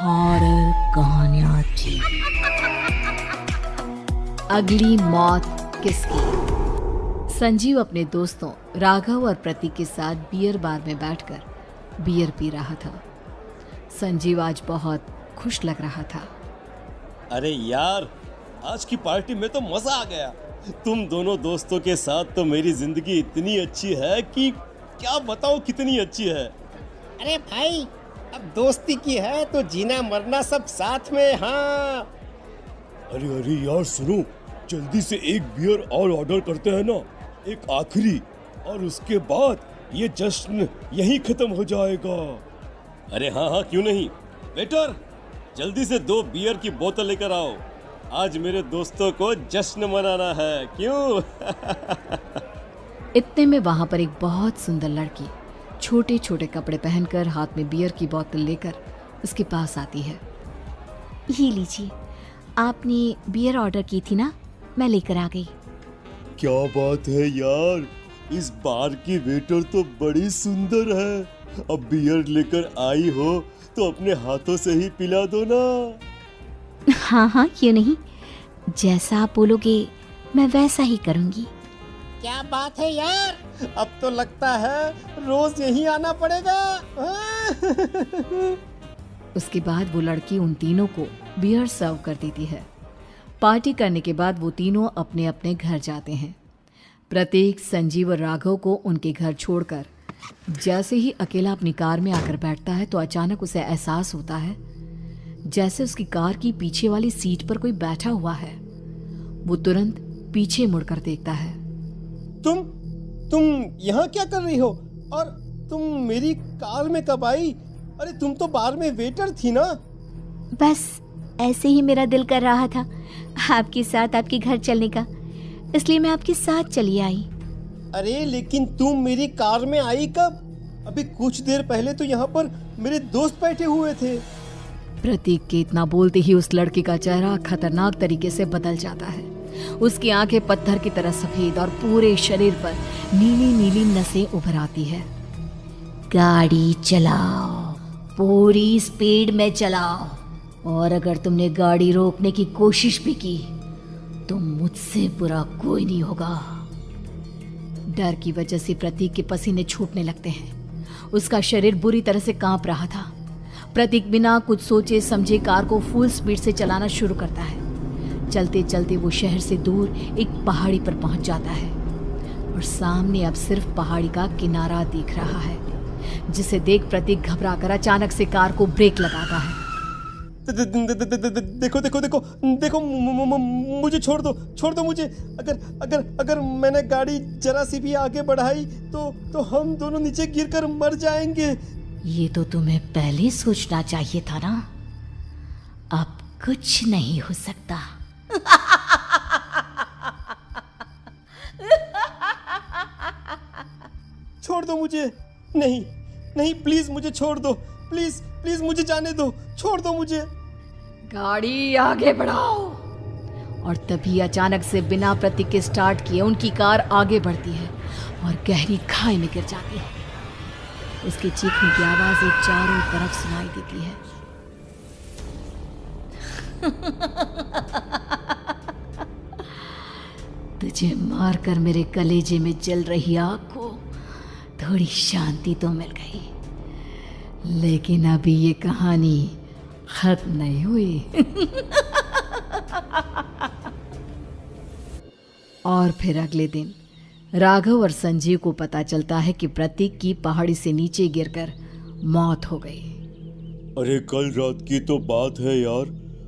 Horror कहानियां थी। अगली मौत किसकी? संजीव अपने दोस्तों राघव और प्रतीक के साथ बियर बार में बैठकर बियर पी रहा था। संजीव आज बहुत खुश लग रहा था। अरे यार, आज की पार्टी में तो मजा आ गया। तुम दोनों दोस्तों के साथ तो मेरी जिंदगी इतनी अच्छी है कि क्या बताऊं कितनी अच्छी है। अरे भाई, अब दोस्ती की है तो जीना मरना सब साथ में। हाँ, अरे यार सुनो, जल्दी से एक बियर और ऑर्डर करते हैं ना, एक आखिरी, और उसके बाद ये जश्न यहीं खत्म हो जाएगा। अरे हाँ, क्यों नहीं। वेटर, जल्दी से 2 बियर की बोतल लेकर आओ। आज मेरे दोस्तों को जश्न मनाना है, क्यों? इतने में वहां पर एक बहुत सुंदर लड़की छोटे छोटे कपड़े पहनकर हाथ में बियर की बोतल लेकर उसके पास आती है। ये लीजिए, आपने बियर ऑर्डर की थी ना, मैं लेकर आ गई। क्या बात है यार, इस बार की वेटर तो बड़ी सुंदर है। अब बियर लेकर आई हो तो अपने हाथों से ही पिला दो ना। हाँ, क्यों नहीं, जैसा आप बोलोगे मैं वैसा ही करूँगी। क्या बात है यार, अब तो लगता है रोज यहीं आना पड़ेगा। उसके बाद वो लड़की उन तीनों को बियर सर्व कर देती है। पार्टी करने के बाद वो तीनों अपने अपने घर जाते हैं। प्रतीक, संजीव और राघव को उनके घर छोड़कर जैसे ही अकेला अपनी कार में आकर बैठता है तो अचानक उसे एहसास होता है जैसे उसकी कार की पीछे वाली सीट पर कोई बैठा हुआ है। वो तुरंत पीछे मुड़कर देखता है। तुम यहाँ क्या कर रही हो? और तुम मेरी कार में कब आई? अरे तुम तो बार में वेटर थी ना। बस ऐसे ही मेरा दिल कर रहा था आपके साथ आपके घर चलने का, इसलिए मैं आपके साथ चली आई। अरे लेकिन तुम मेरी कार में आई कब? अभी कुछ देर पहले तो यहाँ पर मेरे दोस्त बैठे हुए थे। प्रतीक के इतना बोलते ही उस लड़की का चेहरा खतरनाक तरीके से बदल जाता है। उसकी आंखें पत्थर की तरह सफेद और पूरे शरीर पर नीली नीली नसें उभर आती है। गाड़ी चलाओ, पूरी स्पीड में चलाओ, और अगर तुमने गाड़ी रोकने की कोशिश भी की तो मुझसे बुरा कोई नहीं होगा। डर की वजह से प्रतीक के पसीने छूटने लगते हैं। उसका शरीर बुरी तरह से कांप रहा था। प्रतीक बिना कुछ सोचे समझे कार को फुल स्पीड से चलाना शुरू करता है। चलते चलते वो शहर से दूर एक पहाड़ी पर पहुंच जाता है और सामने अब सिर्फ पहाड़ी का किनारा दिख रहा है, जिसे देख प्रतीक घबराकर अचानक से कार को ब्रेक लगाता है। देखो देखो देखो देखो, मुझे छोड़ दो मुझे। अगर मैंने गाड़ी जरा सी भी आगे बढ़ाई तो हम दोनों नीचे गिरकर मर जाएंगे। ये तो तुम्हें पहले सोचना चाहिए था ना। अब कुछ नहीं हो सकता। छोड़ दो मुझे। नहीं प्लीज मुझे छोड़ दो। प्लीज मुझे जाने दो। छोड़ दो मुझे। गाड़ी आगे बढ़ाओ। और तभी अचानक से बिना प्रतीक के स्टार्ट किए उनकी कार आगे बढ़ती है और गहरी खाई में गिर जाती है। उसके चीखने की आवाज एक चारों तरफ सुनाई देती है। तुझे मारकर मेरे कलेजे में जल रही आग को थोड़ी शांति तो मिल गई, लेकिन अभी ये कहानी खत्म नहीं हुई। और फिर अगले दिन राघव और संजीव को पता चलता है कि प्रतीक की पहाड़ी से नीचे गिरकर मौत हो गई। अरे कल रात की तो बात है यार,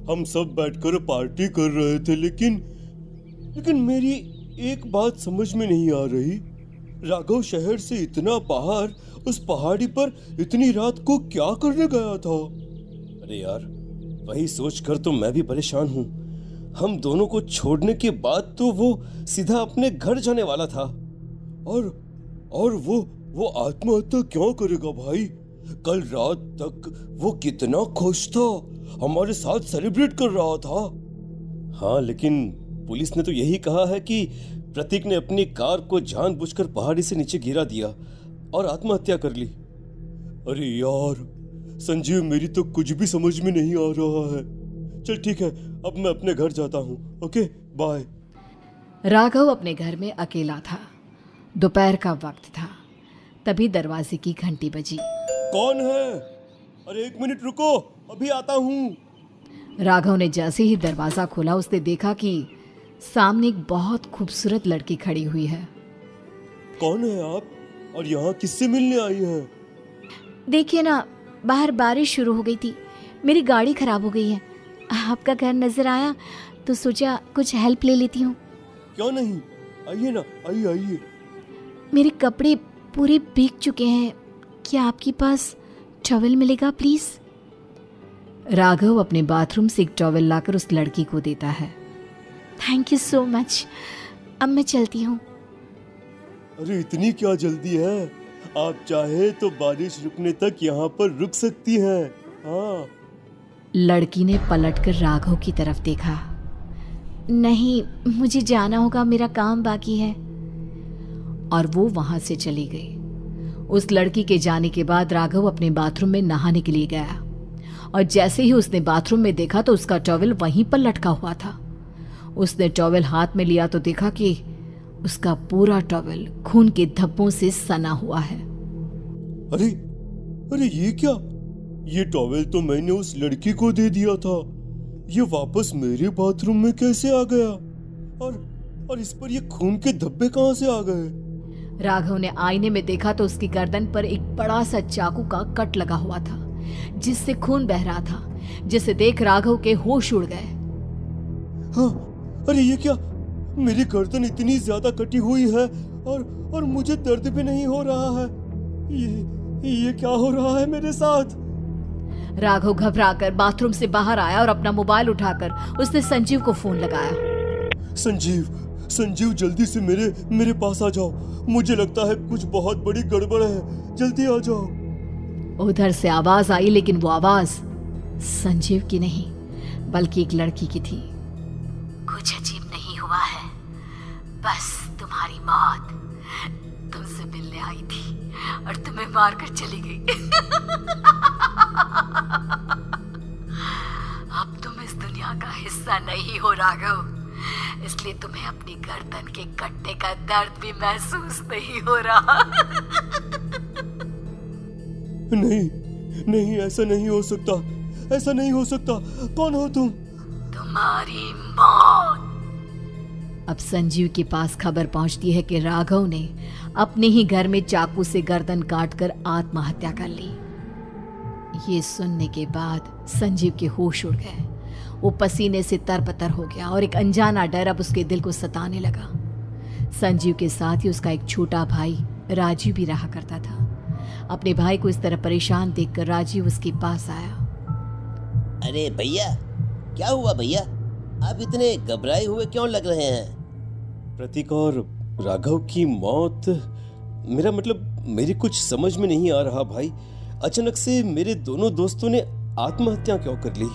हम सब बैठकर पार्टी कर रहे थे, लेकिन मेरी एक बात समझ में नहीं आ रही। राघव शहर से इतना बाहर उस पहाड़ी पर इतनी रात को क्या करने गया था? अरे यार, वही सोचकर तो मैं भी परेशान हूँ। हम दोनों को छोड़ने के बाद तो वो सीधा अपने घर जाने वाला था, और वो आत्महत्या क्यों करेगा भाई? कल रात तक वो कितना खुश था, हमारे साथ सेलिब्रेट कर रहा था। हाँ, लेकिन पुलिस ने तो यही कहा है कि प्रतीक ने अपनी कार को जानबूझकर पहाड़ी से नीचे गिरा दिया और आत्महत्या कर ली। अरे यार, संजीव, मेरी तो कुछ भी समझ में नहीं आ रहा है। चल ठीक है, अब मैं अपने घर जाता हूँ। Okay, bye. राघव अपने घर में अकेला था। दोपहर का वक्त था। तभी दरवाजे की घंटी बजी। कौन है? अरे 1 मिनट रुको, अभी आता हूँ। राघव ने जैसे ही दरवाजा खोला उसने देखा कि सामने एक बहुत खूबसूरत लड़की खड़ी हुई है। कौन है आप और यहाँ किससे मिलने आई है? देखिए ना, बाहर बारिश शुरू हो गई थी, मेरी गाड़ी खराब हो गई है। आपका घर नजर आया तो सोचा कुछ हेल्प ले लेती हूँ। क्यों नहीं, आइए ना, आइए आइए। मेरे कपड़े पूरे भीग चुके हैं, क्या आपके पास टॉवल मिलेगा प्लीज? राघव अपने बाथरूम से एक टॉवल लाकर उस लड़की को देता है। थैंक यू सो मच, अब मैं चलती हूँ। अरे इतनी क्या जल्दी है? आप चाहे तो बारिश रुकने तक यहाँ पर रुक सकती हैं। हाँ। लड़की ने पलटकर राघव की तरफ देखा। नहीं, मुझे जाना होगा, मेरा काम बाकी है। और वो वहां से चली गई। उस लड़की के जाने के बाद राघव अपने बाथरूम में नहाने के लिए गया और जैसे ही उसने बाथरूम में देखा तो उसका टॉवल वहीं पर लटका हुआ था। उसने टॉवल हाथ में लिया तो देखा कि उसका पूरा टॉवल खून के धब्बों से सना हुआ है। अरे अरे ये क्या? ये टॉवल तो मैंने उस लड़की को दे दिया था। ये वापस मेरे बाथरूम में कैसे आ गया? और इस पर ये खून के धब्बे कहां से आ गए? राघव ने आईने में देखा तो उसकी गर्दन पर एक बड़ा सा चाकू का कट लगा हुआ था जिससे खून बह रहा था, जिसे देख राघव के होश उड़ गए। हाँ, अरे ये क्या? मेरी गर्दन इतनी ज्यादा कटी हुई है और मुझे दर्द भी नहीं हो रहा है। ये क्या हो रहा है मेरे साथ? राघव घबराकर बाथरूम से बाहर आया और अपना मोबाइल उठाकर उसने संजीव को फोन लगाया। संजीव जल्दी से मेरे पास आ जाओ। मुझे लगता है कुछ बहुत बड़ी गड़बड़ है, जल्दी आ जाओ। उधर से आवाज आई, लेकिन वो आवाज संजीव की नहीं बल्कि एक लड़की की थी। कुछ अजीब नहीं हुआ है, बस तुम्हारी मौत तुमसे मिलने आई थी और तुम्हें मारकर चली गई। अब तुम इस दुनिया का हिस्सा नहीं हो राघव, इसलिए तुम्हें अपनी गर्दन के कटने का दर्द भी महसूस नहीं हो रहा। नहीं, ऐसा नहीं हो सकता, ऐसा नहीं हो सकता। कौन हो तुम? तुम्हारी मौत। अब संजीव के पास खबर पहुंचती है कि राघव ने अपने ही घर में चाकू से गर्दन काटकर आत्महत्या कर ली। ये सुनने के बाद संजीव के होश उड़ गए। वो पसीने से तरबतर हो गया और एक अनजाना डर अब उसके दिल को सताने लगा। संजीव के साथ ही उसका एक छोटा भाई राजीव भी रहा करता था। अपने भाई को इस तरह परेशान देखकर राजीव उसके पास आया। अरे भैया, क्या हुआ भैया? आप इतने घबराए हुए क्यों लग रहे हैं? प्रतीक और राघव की मौत, मेरा मतलब मेरी कुछ समझ में नहीं आ रहा भाई। अचानक से मेरे दोनों दोस्तों ने आत्महत्या क्यों कर ली?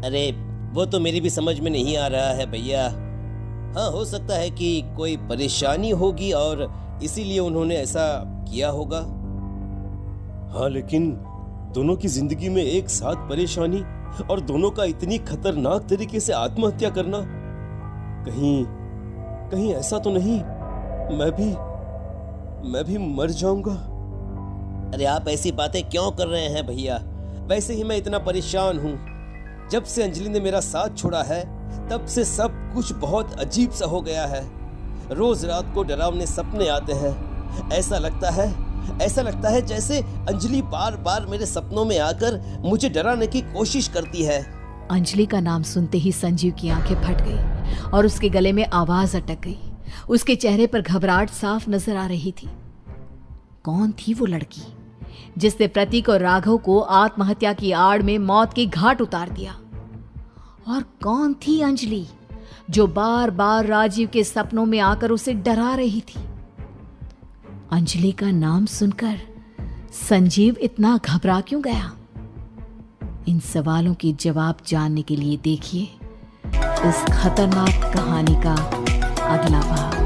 अरे वो तो मेरी भी समझ में नहीं आ रहा है भैया। हाँ, हो सकता है कि कोई परेशानी होगी और इसीलिए उन्होंने ऐसा किया होगा। हाँ, लेकिन दोनों की जिंदगी में एक साथ परेशानी और दोनों का इतनी खतरनाक तरीके से आत्महत्या करना, कहीं ऐसा तो नहीं मैं भी मर जाऊंगा? अरे आप ऐसी बातें क्यों कर रहे हैं भैया? वैसे ही मैं इतना परेशान हूँ। जब से अंजलि ने मेरा साथ छोड़ा है तब से सब कुछ बहुत अजीब सा हो गया है। रोज रात को डरावने सपने आते हैं। ऐसा लगता है जैसे अंजलि बार बार मेरे सपनों में आकर मुझे डराने की कोशिश करती है। अंजलि का नाम सुनते ही संजीव की आंखें फट गई और उसके गले में आवाज अटक गई। उसके चेहरे पर घबराहट साफ नजर आ रही थी। कौन थी वो लड़की जिसने प्रतीक और राघव को आत्महत्या की आड़ में मौत के घाट उतार दिया? और कौन थी अंजलि जो बार बार राजीव के सपनों में आकर उसे डरा रही थी? अंजलि का नाम सुनकर संजीव इतना घबरा क्यों गया? इन सवालों के जवाब जानने के लिए देखिए इस खतरनाक कहानी का अगला भाग।